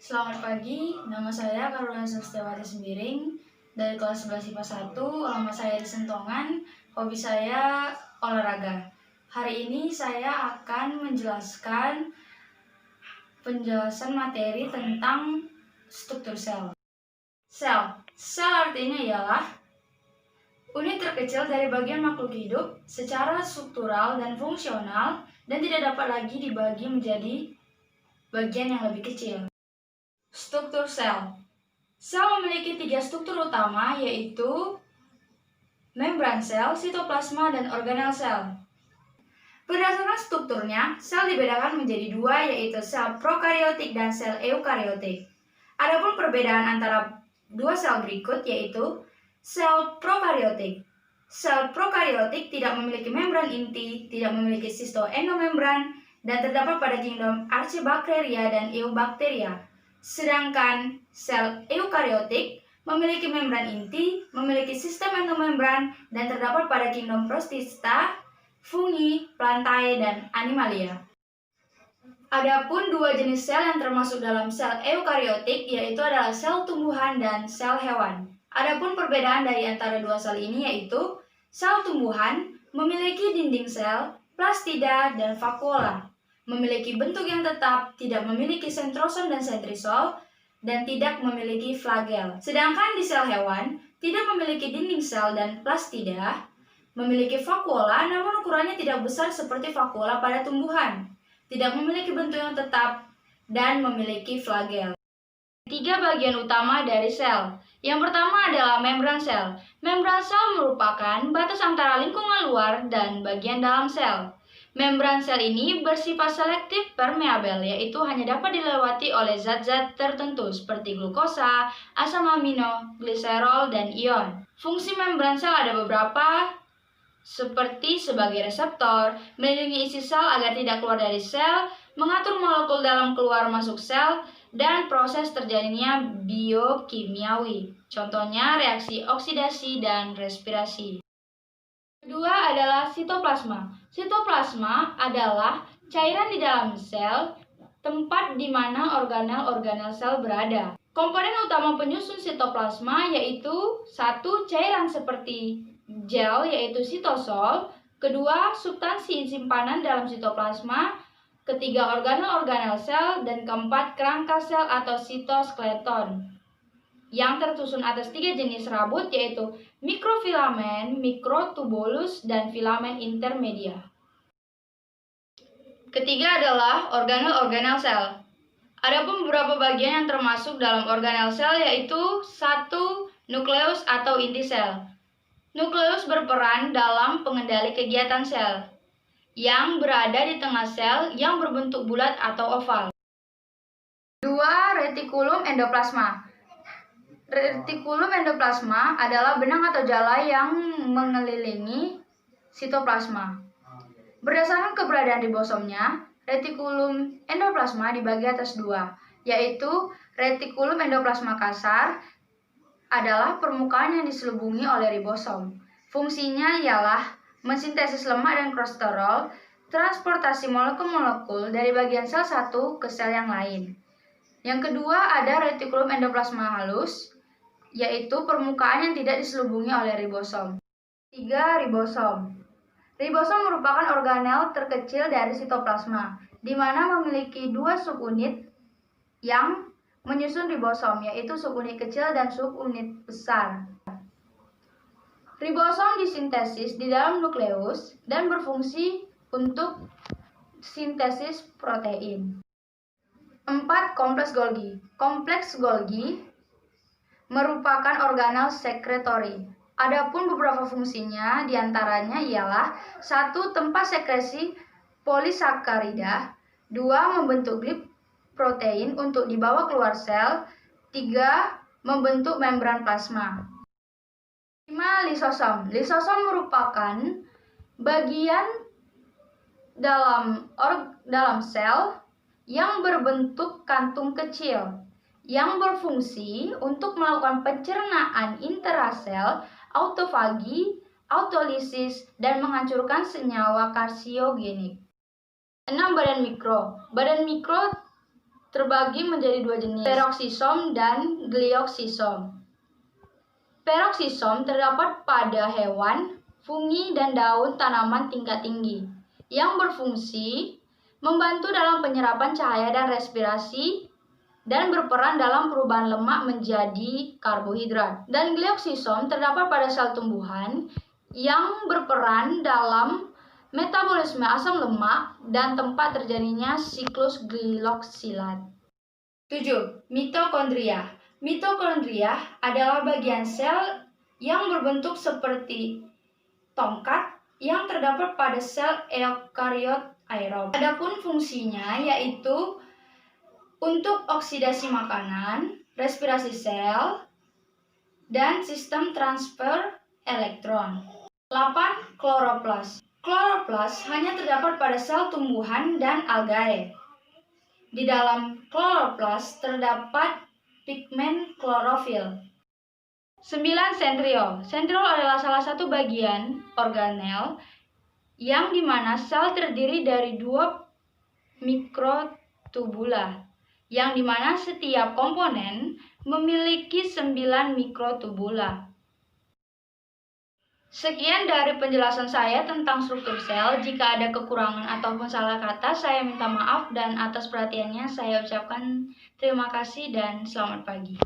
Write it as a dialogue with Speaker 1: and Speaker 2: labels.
Speaker 1: Selamat pagi, nama saya Carolina Sestiawati Sembiring dari kelas 11 IPA 1. Alamat saya di Sentongan, hobi saya olahraga. Hari ini saya akan menjelaskan penjelasan materi tentang struktur sel. Sel artinya ialah unit terkecil dari bagian makhluk hidup secara struktural dan fungsional dan tidak dapat lagi dibagi menjadi bagian yang lebih kecil. Struktur sel. Sel memiliki 3 struktur utama, yaitu membran sel, sitoplasma, dan organel sel. Berdasarkan strukturnya, sel dibedakan menjadi 2, yaitu sel prokariotik dan sel eukariotik. Adapun perbedaan antara 2 sel berikut, yaitu sel prokariotik. Sel prokariotik tidak memiliki membran inti, tidak memiliki sistoendomembran, dan terdapat pada kingdom Archaebacteria dan Eubacteria. Sedangkan sel eukariotik memiliki membran inti, memiliki sistem endomembran, dan terdapat pada kingdom Protista, fungi, plantae, dan animalia. Adapun 2 jenis sel yang termasuk dalam sel eukariotik yaitu adalah sel tumbuhan dan sel hewan. Adapun perbedaan dari antara 2 sel ini yaitu sel tumbuhan memiliki dinding sel, plastida, dan vakuola. Memiliki bentuk yang tetap, tidak memiliki sentrosom dan sentrisol, dan tidak memiliki flagel. Sedangkan di sel hewan, tidak memiliki dinding sel dan plastida, memiliki vakuola namun ukurannya tidak besar seperti vakuola pada tumbuhan, tidak memiliki bentuk yang tetap, dan memiliki flagel. 3 bagian utama dari sel. Yang pertama adalah membran sel. Membran sel merupakan batas antara lingkungan luar dan bagian dalam sel. Membran sel ini bersifat selektif permeabel, yaitu hanya dapat dilewati oleh zat-zat tertentu seperti glukosa, asam amino, gliserol, dan ion. Fungsi membran sel ada beberapa, seperti sebagai reseptor, melindungi isi sel agar tidak keluar dari sel, mengatur molekul dalam keluar masuk sel, dan proses terjadinya biokimiawi. Contohnya reaksi oksidasi dan respirasi. Kedua adalah sitoplasma. Sitoplasma adalah cairan di dalam sel, tempat di mana organel-organel sel berada. Komponen utama penyusun sitoplasma yaitu 1. Cairan seperti gel yaitu sitosol, kedua substansi simpanan dalam sitoplasma, ketiga organel-organel sel, dan keempat kerangka sel atau sitoskeleton yang tersusun atas 3 jenis rabut yaitu mikrofilamen, mikrotubulus, dan filamen intermedia. Ketiga adalah organel-organel sel. Adapun beberapa bagian yang termasuk dalam organel sel yaitu 1. Nukleus atau inti sel. Nukleus berperan dalam pengendali kegiatan sel yang berada di tengah sel yang berbentuk bulat atau oval. 2. Retikulum endoplasma. Retikulum endoplasma adalah benang atau jala yang mengelilingi sitoplasma. Berdasarkan keberadaan ribosomnya, retikulum endoplasma dibagi atas 2, yaitu retikulum endoplasma kasar adalah permukaan yang diselubungi oleh ribosom. Fungsinya ialah mensintesis lemak dan kolesterol, transportasi molekul-molekul dari bagian sel satu ke sel yang lain. Yang kedua ada retikulum endoplasma halus, yaitu permukaan yang tidak diselubungi oleh ribosom. 3. Ribosom. Ribosom merupakan organel terkecil dari sitoplasma, di mana memiliki 2 subunit yang menyusun ribosom, yaitu subunit kecil dan subunit besar. Ribosom disintesis di dalam nukleus dan berfungsi untuk sintesis protein. 4. Kompleks Golgi. Kompleks Golgi merupakan organel sekretori. Adapun beberapa fungsinya diantaranya ialah 1. Tempat sekresi polisakarida, 2. Membentuk gliprotein untuk dibawa keluar sel, 3. Membentuk membran plasma. 5. Lisosom. Lisosom merupakan bagian dalam sel yang berbentuk kantung kecil yang berfungsi untuk melakukan pencernaan intrasel, autofagi, autolisis, dan menghancurkan senyawa karsiogenik. 6. Badan mikro. Badan mikro terbagi menjadi dua jenis, peroksisom dan glioksisom. Peroksisom terdapat pada hewan, fungi, dan daun tanaman tingkat tinggi yang berfungsi membantu dalam penyerapan cahaya dan respirasi dan berperan dalam perubahan lemak menjadi karbohidrat. Dan glioksisom terdapat pada sel tumbuhan yang berperan dalam metabolisme asam lemak dan tempat terjadinya siklus gliloksilat. 7. Mitokondria. Mitokondria adalah bagian sel yang berbentuk seperti tongkat yang terdapat pada sel eukariot aerob. Adapun fungsinya yaitu untuk oksidasi makanan, respirasi sel, dan sistem transfer elektron. 8. Kloroplas. Kloroplas hanya terdapat pada sel tumbuhan dan algae. Di dalam kloroplas terdapat pigmen klorofil. 9. Sentriol. Sentriol adalah salah satu bagian organel yang dimana sel terdiri dari 2 mikrotubula, yang dimana setiap komponen memiliki 9 mikrotubula. Sekian dari penjelasan saya tentang struktur sel. Jika ada kekurangan ataupun salah kata, saya minta maaf, dan atas perhatiannya saya ucapkan terima kasih dan selamat pagi.